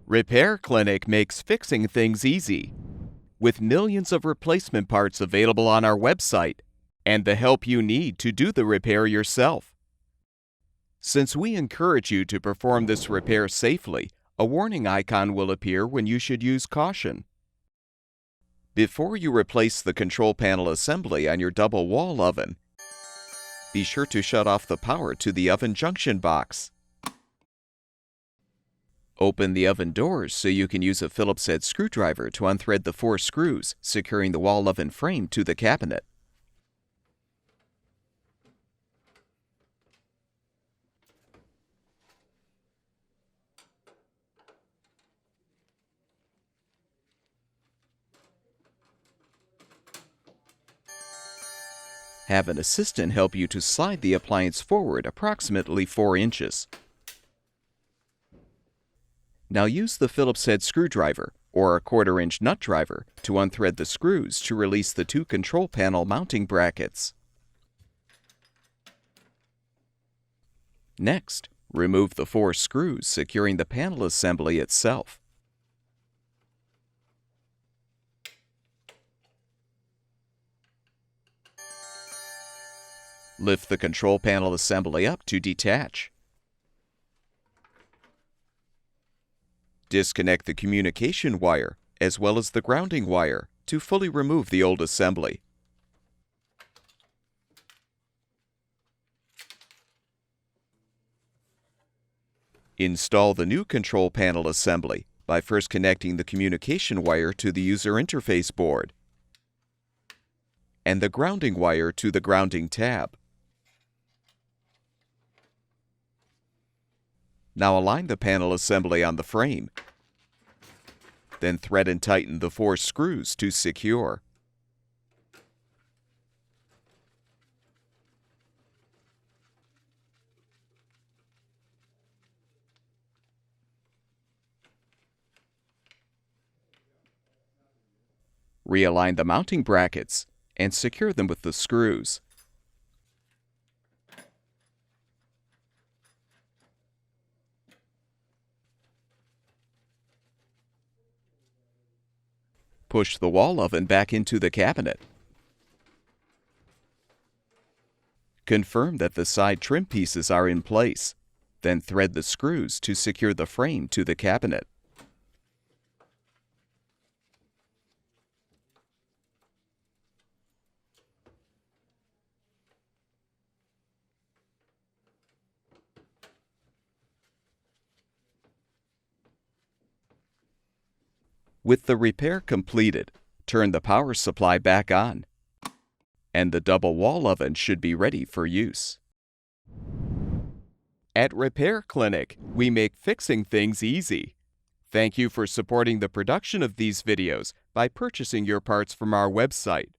Repair Clinic makes fixing things easy, with millions of replacement parts available on our website and the help you need to do the repair yourself. Since we encourage you to perform this repair safely, a warning icon will appear when you should use caution. Before you replace the control panel assembly on your double wall oven, be sure to shut off the power to the oven junction box. Open the oven doors so you can use a Phillips-head screwdriver to unthread the 4 screws securing the wall oven frame to the cabinet. Have an assistant help you to slide the appliance forward approximately 4 inches. Now use the Phillips-head screwdriver or a 1/4 inch nut driver to unthread the screws to release the 2 control panel mounting brackets. Next, remove the 4 screws securing the panel assembly itself. Lift the control panel assembly up to detach. Disconnect the communication wire as well as the grounding wire to fully remove the old assembly. Install the new control panel assembly by first connecting the communication wire to the user interface board and the grounding wire to the grounding tab. Now align the panel assembly on the frame. Then thread and tighten the 4 screws to secure. Realign the mounting brackets and secure them with the screws. Push the wall oven back into the cabinet. Confirm that the side trim pieces are in place. Then thread the screws to secure the frame to the cabinet. With the repair completed, turn the power supply back on, and the double wall oven should be ready for use. At Repair Clinic, we make fixing things easy. Thank you for supporting the production of these videos by purchasing your parts from our website.